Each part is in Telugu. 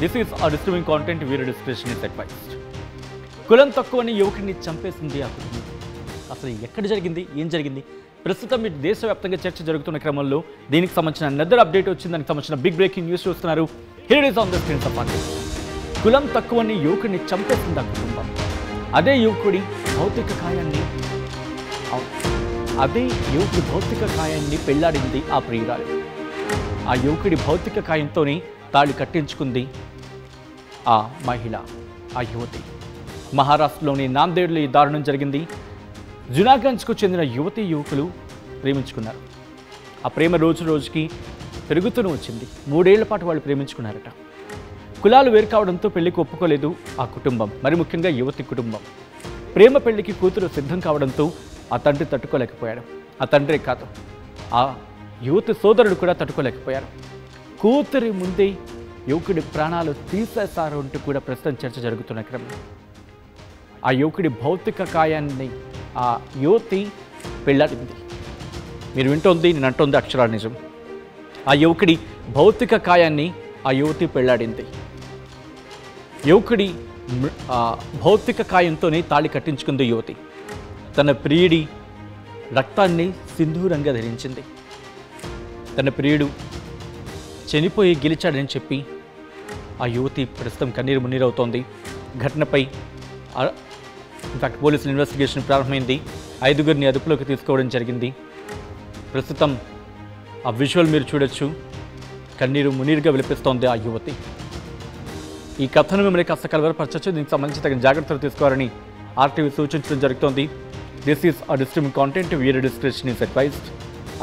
దిస్ ఈస్ ఆ డిస్టర్బింగ్ కాంటెంట్ వీరి డిస్క్రిప్షన్ ఇస్ అడ్వైస్డ్. కులం తక్కువని యువకుడిని చంపేసింది ఆ కుటుంబం. అసలు ఎక్కడ జరిగింది, ఏం జరిగింది? ప్రస్తుతం మీ దేశవ్యాప్తంగా చర్చ జరుగుతున్న క్రమంలో దీనికి సంబంధించిన అనదర్ అప్డేట్ వచ్చింది. దానికి సంబంధించిన బిగ్ బ్రేకింగ్ న్యూస్ చూస్తున్నారు. Here is on the screen off party. కులం తక్కువని యువకుడిని చంపేసింది ఆ కుటుంబం. అదే యువకుడి భౌతిక కాయాన్ని పెళ్లాడింది ఆ ప్రియురాలు. ఆ యువకుడి భౌతిక కాయంతోనే తాళి కట్టించుకుంది ఆ మహిళ, ఆ యువతి. మహారాష్ట్రలోని నాందేడ్లో ఈ దారుణం జరిగింది. జునాగంజ్కు చెందిన యువకులు ప్రేమించుకున్నారు. ఆ ప్రేమ రోజు రోజుకి పెరుగుతూనే వచ్చింది. 3 ఏళ్ల పాటు వాళ్ళు ప్రేమించుకున్నారట. కులాలు వేరు కావడంతో పెళ్లికి ఒప్పుకోలేదు ఆ కుటుంబం, మరి ముఖ్యంగా యువతి కుటుంబం. ప్రేమ పెళ్లికి కూతురు సిద్ధం కావడంతో ఆ తండ్రి తట్టుకోలేకపోయాడు. ఆ తండ్రే కాదు, ఆ యువతి సోదరుడు కూడా తట్టుకోలేకపోయారు. కూతురి ముందే యువకుడి ప్రాణాలు తీసేశారు అంటూ కూడా ప్రస్తుతం చర్చ జరుగుతున్న క్రమం. ఆ యువకుడి భౌతిక కాయాన్ని ఆ యువతి పెళ్లాడింది. మీరు వింటోంది, నేను అంటోంది అక్షరాల నిజం. ఆ యువకుడి భౌతిక కాయాన్ని ఆ యువతి పెళ్లాడింది. యువకుడి భౌతిక కాయంతోనే తాళి కట్టించుకుంది యువతి. తన ప్రియుడి రక్తాన్ని సింధూరంగా ధరించింది. తన ప్రియుడు చనిపోయి గెలిచాడని చెప్పి ఆ యువతి ప్రస్తుతం కన్నీరు మున్నీరవుతోంది. ఘటనపై ఇన్ఫాక్ట్ పోలీసుల ఇన్వెస్టిగేషన్ ప్రారంభమైంది. 5గురిని అదుపులోకి తీసుకోవడం జరిగింది. ప్రస్తుతం ఆ విజువల్ మీరు చూడొచ్చు. కన్నీరు మున్నీరుగా విలపిస్తోంది ఆ యువతి. ఈ కథను మిమ్మల్ని కాస్త కలవరపరచవచ్చు. దీనికి సంబంధించి తగిన జాగ్రత్తలు తీసుకోవాలని ఆర్టీవీ సూచించడం జరుగుతోంది. దిస్ ఈస్ ఆ డిస్టర్బింగ్ కాంటెంట్ వీరి డిస్క్రిప్షన్ ఇస్ అడ్వైస్డ్.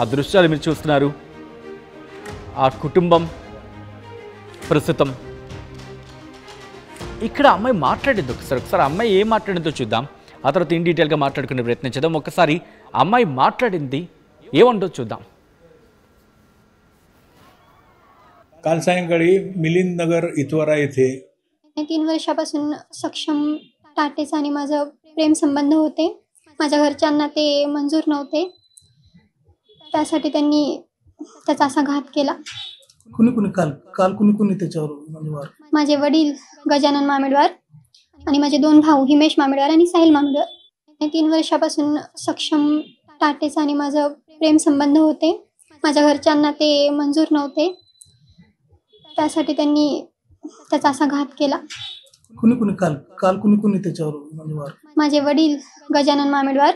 ఆ దృశ్యాలు మీరు చూస్తున్నారు. ఆ కుటుంబం ప్రస్తుతం ఇక్కడ అమ్మాయి మాట్లాడింది. ఒకసారి అమ్మాయి ఏం మాట్లాడిందో చూద్దాం. ఆ తర్వాత ఇన్ డీటెయిల్గా మాట్లాడుకునే ప్రయత్నం చేద్దాం. ఒకసారి అమ్మాయి మాట్లాడింది ఏమంటో చూద్దాం. काल सायंकाळी मिलिंद नगर इतवारा येथे 3 वर्षापासून सक्षम टाटेचा आणि माझं प्रेम संबंध होते. माझ्या घरच्यांना ते मंजूर नव्हते. त्यासाठी त्यांनी त्याचा असा घात केला. कुणी काल कुणी त्याच्यावर म्हणजे माझे वडील गजानन मामेडवार आणि माझे 2 भाऊ हिमेश मामेडवार आणि साहिल मामेडवार. 3 वर्षापासून सक्षम टाटेचा आणि माझं प्रेम संबंध होते. माझ्या घरच्यांना ते मंजूर नव्हते. त्यासाठी त्यांनी त्याचा असा घात केला. काल कुणी त्याच्यावर म्हणजे माझे वडील गजानन मामेडवार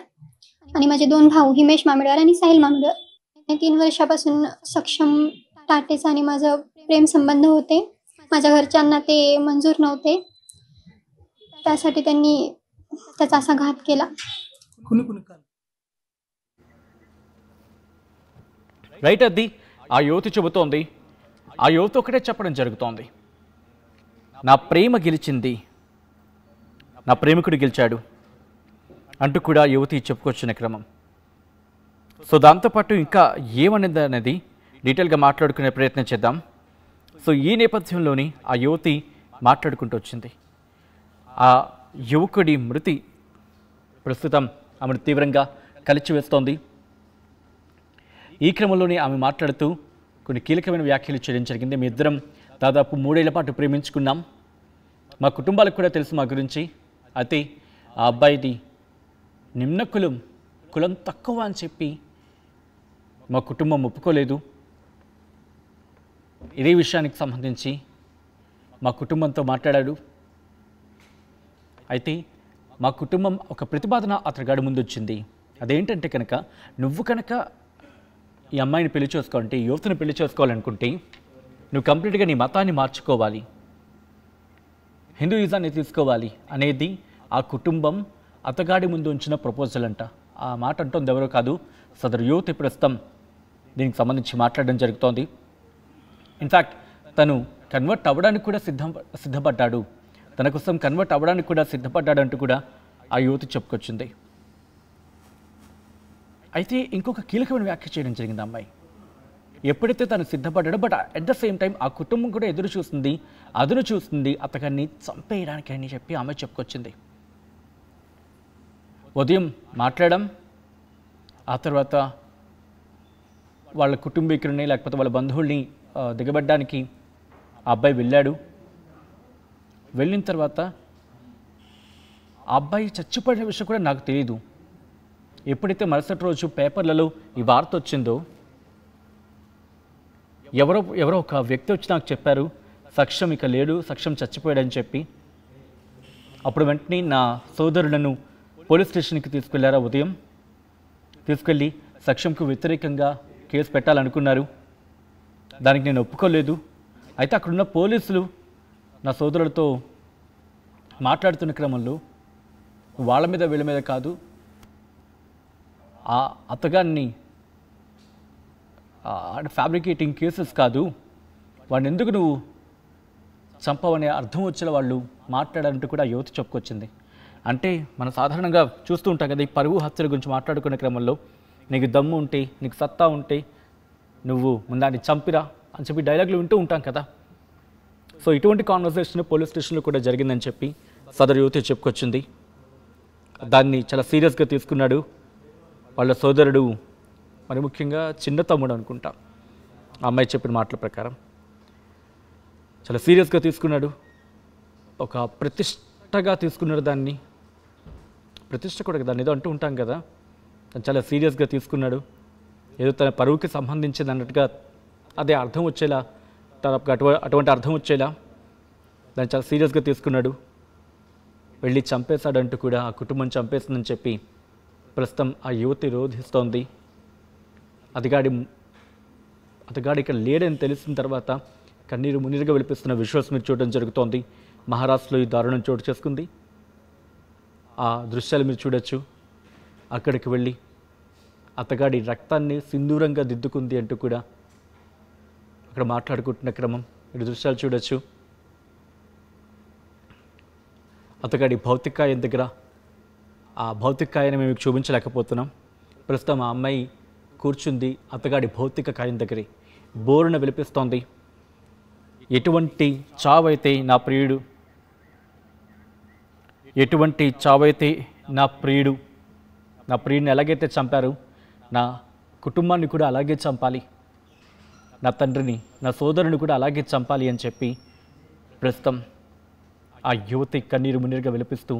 आणि माझे 2 भाऊ हिमेश मामेडवार आणि साहिल मामेडवार. 3 वर्षापासून सक्षम टाटेचा आणि माझं प्रेम संबंध होते. माझ्या घरच्यांना ते मंजूर नव्हते. त्यासाठी त्यांनी त्याचा असा घात केला. రైట్, అది ఆ యువతి చెబుతోంది. ఆ యువత ఒకటే చెప్పడం జరుగుతోంది, నా ప్రేమ గెలిచింది, నా ప్రేమికుడు గెలిచాడు అంటూ కూడా యువతి చెప్పుకొచ్చిన క్రమం. సో దాంతోపాటు ఇంకా ఏమనేది అనేది డీటెయిల్గా మాట్లాడుకునే ప్రయత్నం చేద్దాం. సో ఈ నేపథ్యంలోని ఆ యువతి మాట్లాడుకుంటూ వచ్చింది. ఆ యువకుడి మృతి ప్రస్తుతం ఆమెను తీవ్రంగా కలిచివేస్తోంది. ఈ క్రమంలోనే ఆమె మాట్లాడుతూ కొన్ని కీలకమైన వ్యాఖ్యలు చేయడం జరిగింది. మీ ఇద్దరం దాదాపు 3 ఏళ్ల పాటు ప్రేమించుకున్నాం. మా కుటుంబాలకు కూడా తెలుసు మా గురించి. అయితే ఆ అబ్బాయిది నిమ్న కులం తక్కువ అని చెప్పి మా కుటుంబం ఒప్పుకోలేదు. ఇదే విషయానికి సంబంధించి మా కుటుంబంతో మాట్లాడాడు. అయితే మా కుటుంబం ఒక ప్రతిపాదన అతని గాడి ముందు వచ్చింది. అదేంటంటే కనుక నువ్వు కనుక ఈ అమ్మాయిని పెళ్లి చేసుకోవాలంటే, ఈ యువతను పెళ్లి చేసుకోవాలనుకుంటే నువ్వు కంప్లీట్గా నీ మతాన్ని మార్చుకోవాలి, హిందూయిజాన్ని తీసుకోవాలి అనేది ఆ కుటుంబం అతగాడి ముందు ఉంచిన ప్రపోజల్ అంట. ఆ మాట అంటుంది ఎవరో కాదు, సదరు యువతి ప్రస్తుతం దీనికి సంబంధించి మాట్లాడడం జరుగుతోంది. ఇన్ఫ్యాక్ట్ తను కన్వర్ట్ అవ్వడానికి కూడా సిద్ధపడ్డాడు, తన కోసం కన్వర్ట్ అవ్వడానికి కూడా సిద్ధపడ్డాడు అంటూ కూడా ఆ యువతి చెప్పుకొచ్చింది. అయితే ఇంకొక కీలకమైన వ్యాఖ్య చేయడం జరిగింది అమ్మాయి. ఎప్పుడైతే తను సిద్ధపడ్డాడో, but at the same time ఆ కుటుంబం కూడా ఎదురు చూస్తుంది అతగాన్ని చంపేయడానికి అని చెప్పి ఆమె చెప్పుకొచ్చింది. ఉదయం మాట్లాడడం, ఆ తర్వాత వాళ్ళ కుటుంబీకులని లేకపోతే వాళ్ళ బంధువుల్ని దిగబడ్డానికి ఆ అబ్బాయి వెళ్ళాడు. వెళ్ళిన తర్వాత ఆ అబ్బాయి చచ్చిపోయిన విషయం కూడా నాకు తెలియదు. ఎప్పుడైతే మరుసటి రోజు పేపర్లలో ఈ వార్త వచ్చిందో ఎవరో ఒక వ్యక్తి వచ్చి నాకు చెప్పారు, సక్షం ఇక లేడు, సక్షం చచ్చిపోయాడని చెప్పి. అప్పుడు వెంటనే నా సోదరులను పోలీస్ స్టేషన్కి తీసుకెళ్లారా ఉదయం. తీసుకెళ్ళి సక్షంకు వ్యతిరేకంగా కేసు పెట్టాలనుకున్నారు. దానికి నేను ఒప్పుకోలేదు. అయితే అక్కడున్న పోలీసులు నా సోదరులతో మాట్లాడుతున్న క్రమంలో వాళ్ళ మీద వీళ్ళ మీద కాదు, ఆ అతగాన్ని ఫ్యాబ్రికేటింగ్ కేసెస్ కాదు, వాడిని ఎందుకు నువ్వు చంపవనే అర్థం వచ్చేలా వాళ్ళు మాట్లాడాలంటూ కూడా యువత చెప్పుకొచ్చింది. అంటే మనం సాధారణంగా చూస్తూ ఉంటాం కదా, ఈ పరువు హత్యల గురించి మాట్లాడుకునే క్రమంలో నీకు దమ్ము ఉంటే, నీకు సత్తా ఉంటే నువ్వు ముందాన్ని చంపిరా అని చెప్పి డైలాగులు వింటూ ఉంటాం కదా. సో ఇటువంటి కాన్వర్సేషన్ పోలీస్ స్టేషన్లో కూడా జరిగిందని చెప్పి సదరు యువతి చెప్పుకొచ్చింది. దాన్ని చాలా సీరియస్గా తీసుకున్నాడు వాళ్ళ సోదరుడు, మరి ముఖ్యంగా చిన్న తమ్ముడు అనుకుంటా. ఆ అమ్మాయి చెప్పిన మాటల ప్రకారం చాలా సీరియస్గా తీసుకున్నాడు. ఒక ప్రతిష్టగా తీసుకున్నాడు దాన్ని. ప్రతిష్ట కూడా దాన్ని ఏదో అంటూ ఉంటాం కదా, చాలా సీరియస్గా తీసుకున్నాడు. ఏదో తన పరువుకి సంబంధించింది అన్నట్టుగా అదే అర్థం వచ్చేలా, అటువంటి అర్థం వచ్చేలా దాన్ని చాలా సీరియస్గా తీసుకున్నాడు. వెళ్ళి చంపేశాడంటూ కూడా ఆ కుటుంబం చంపేసిందని చెప్పి ప్రస్తుతం ఆ యువతి రోధిస్తోంది. అతగాడి ఇక్కడ లేడని తెలిసిన తర్వాత కన్నీరు మున్నీరుగా విలిపిస్తున్న విజువల్స్ మీరు చూడడం జరుగుతోంది. మహారాష్ట్రలో ఈ దారుణం చోటు చేసుకుంది. ఆ దృశ్యాలు మీరు చూడొచ్చు. అక్కడికి వెళ్ళి అతగాడి రక్తాన్ని సింధూరంగా దిద్దుకుంది అంటూ కూడా అక్కడ మాట్లాడుకుంటున్న క్రమం ఈ దృశ్యాలు చూడొచ్చు. అతగాడి భౌతికాయం దగ్గర ఆ భౌతికాయాన్ని మేము చూపించలేకపోతున్నాం. ప్రస్తుతం ఆ అమ్మాయి కూర్చుంది అతగాడి భౌతిక కాయం దగ్గరే, బోరున విలిపిస్తోంది. ఎటువంటి చావైతే నా ప్రియుడు, ఎటువంటి చావైతే నా ప్రియుడిని ఎలాగైతే చంపారు, నా కుటుంబాన్ని కూడా అలాగే చంపాలి, నా తండ్రిని, నా సోదరుని కూడా అలాగే చంపాలి అని చెప్పి ప్రస్తుతం ఆ యువతి కన్నీరు మున్నీరుగా విలిపిస్తూ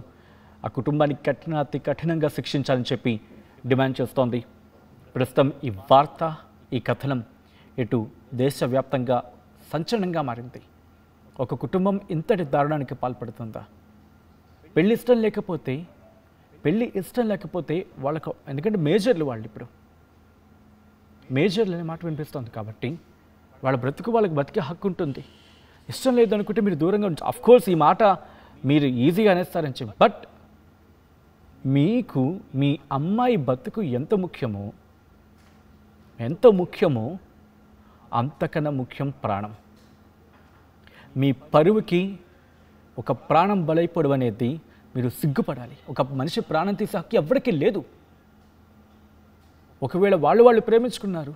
ఆ కుటుంబానికి అతి కఠినంగా శిక్షించాలని చెప్పి డిమాండ్ చేస్తోంది. ప్రస్తుతం ఈ వార్త, ఈ కథనం ఇటు దేశవ్యాప్తంగా సంచలనంగా మారింది. ఒక కుటుంబం ఇంతటి దారుణానికి పాల్పడుతుందా? పెళ్ళి ఇష్టం లేకపోతే వాళ్ళకు, ఎందుకంటే మేజర్లు వాళ్ళు, ఇప్పుడు మేజర్లు అనే మాట వినిపిస్తుంది కాబట్టి వాళ్ళ బ్రతుకు వాళ్ళకి బతికే హక్కు ఉంటుంది. ఇష్టం లేదనుకుంటే మీరు దూరంగా ఉంచు. అఫ్కోర్స్ ఈ మాట మీరు ఈజీగా అనేస్తారని చెప్పి, బట్ మీకు మీ అమ్మాయి బతుకు ఎంత ముఖ్యమో అంతకన్నా ముఖ్యం ప్రాణం. మీ పరువుకి ఒక ప్రాణం బలైపోవడం అనేది మీరు సిగ్గుపడాలి. ఒక మనిషి ప్రాణం తీసే హక్కు ఎవరికీ లేదు. ఒకవేళ వాళ్ళు ప్రేమించుకున్నారు,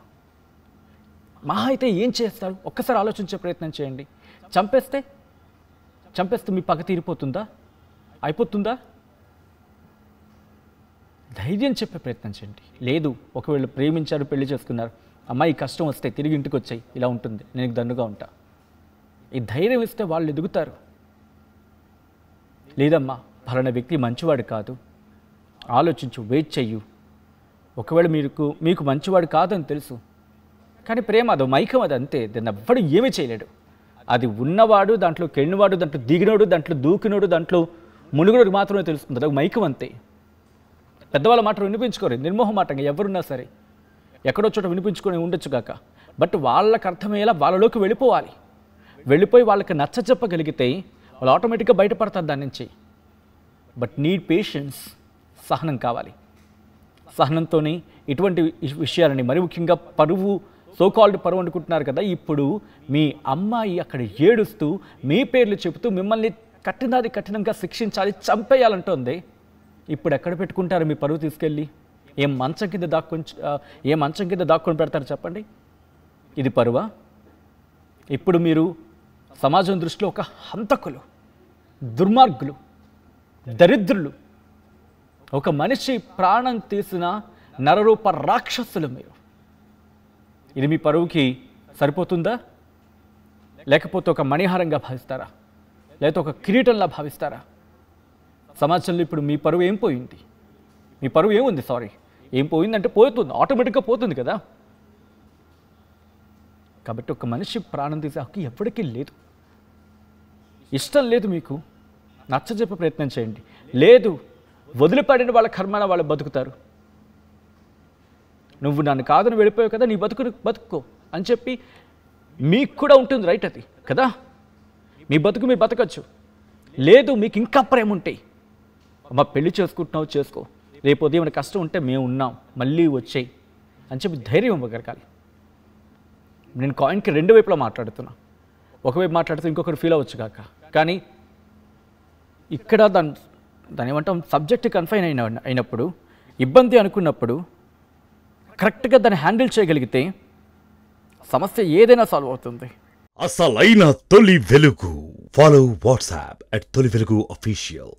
మహా అయితే ఏం చేస్తారు? ఒక్కసారి ఆలోచించే ప్రయత్నం చేయండి. చంపేస్తే మీ పగ తీరిపోతుందా? అయిపోతుందా? ధైర్యం చెప్పే ప్రయత్నం చేయండి. లేదు, ఒకవేళ ప్రేమించారు, పెళ్లి చేసుకున్నారు, అమ్మాయి కష్టం వస్తే తిరిగి ఇంటికి వచ్చాయి, ఇలా ఉంటుంది, నేను దన్నుగా ఉంటా, ఈ ధైర్యం ఇస్తే వాళ్ళు ఎదుగుతారు. లేదమ్మా, ఫలానా వ్యక్తి మంచివాడు కాదు, ఆలోచించు, వెయిట్ చెయ్యు. ఒకవేళ మీకు మంచివాడు కాదని తెలుసు, కానీ ప్రేమ అదో మైకం, అది అంతే, దాన్ని ఎవ్వడు ఏమీ చేయలేడు. అది ఉన్నవాడు, దాంట్లో కెళ్ళినవాడు, దాంట్లో దిగినోడు, దాంట్లో దూకినోడు, దాంట్లో మునుగునోడు మాత్రమే తెలుస్తుంది. అది మైకం అంతే. పెద్దవాళ్ళ మాట వినిపించుకోరు, నిర్మోహమాటంగా ఎవరున్నా సరే ఎక్కడో చోట వినిపించుకొని ఉండొచ్చు కాక, బట్ వాళ్ళకి అర్థమయ్యేలా వాళ్ళలోకి వెళ్ళిపోయి వాళ్ళకి నచ్చ చెప్పగలిగితే వాళ్ళు ఆటోమేటిక్గా బయటపడతారు దాని నుంచి. బట్ నీడ్ పేషెన్స్, సహనం కావాలి. సహనంతోనే ఇటువంటి విషయాలని, మరి ముఖ్యంగా పరువు, సోకాల్డ్ పరువు అనుకుంటున్నారు కదా, ఇప్పుడు మీ అమ్మాయి అక్కడ ఏడుస్తూ మీ పేర్లు చెబుతూ మిమ్మల్ని కఠినంగా శిక్షించాలి, చంపేయాలంటోంది. ఇప్పుడు ఎక్కడ పెట్టుకుంటారు మీ పరువు తీసుకెళ్ళి? ఏ మంచం కింద దాక్కొని పెడతారు చెప్పండి? ఇది పరువా? ఇప్పుడు మీరు సమాజం దృష్టిలో ఒక హంతకులు, దుర్మార్గులు, దరిద్రులు, ఒక మనిషి ప్రాణం తీసిన నరరూప రాక్షసులు మీరు. ఇది మీ పరువుకి సరిపోతుందా? లేకపోతే ఒక మణిహారంగా భావిస్తారా? లేకపోతే ఒక కిరీటంలా భావిస్తారా? సమాజంలో ఇప్పుడు మీ పరువు ఏం పోయింది? మీ పరువు ఏముంది? ఏం పోయిందంటే పోతుంది, ఆటోమేటిక్గా పోతుంది కదా. కాబట్టి ఒక మనిషి ప్రాణం తీసే హక్కు ఎప్పటికీ లేదు. ఇష్టం లేదు మీకు, నచ్చజెప్పే ప్రయత్నం చేయండి. లేదు, వదిలిపడిన వాళ్ళ కర్మన వాళ్ళు బతుకుతారు. నువ్వు నన్ను కాదని వెళ్ళిపోయావు కదా, నీ బతుకో అని చెప్పి మీకు కూడా ఉంటుంది రైట్ అది కదా. మీ బతుకు మీరు బతకచ్చు. లేదు, మీకు ఇంకా ప్రేమ ఉంటే అమ్మ పెళ్లి చేసుకుంటున్నావు చేసుకో, రేపు ఉదయం ఏమైనా కష్టం ఉంటే మేము ఉన్నాం, మళ్ళీ వచ్చేయి అని చెప్పి ధైర్యం ఇవ్వగలగాలి. నేను కాయిన్కి రెండు వైపులా మాట్లాడుతున్నా. ఒకవైపు మాట్లాడితే ఇంకొకరు ఫీల్ అవ్వచ్చు కాక, కానీ ఇక్కడ దాని ఏమంటాం, సబ్జెక్ట్ కన్ఫైన్ అయినప్పుడు, ఇబ్బంది అనుకున్నప్పుడు కరెక్ట్గా దాన్ని హ్యాండిల్ చేయగలిగితే సమస్య ఏదైనా సాల్వ్ అవుతుంది. అసలైన తొలి వెలుగు. ఫాలో వాట్సాప్ @తొలి వెలుగు official.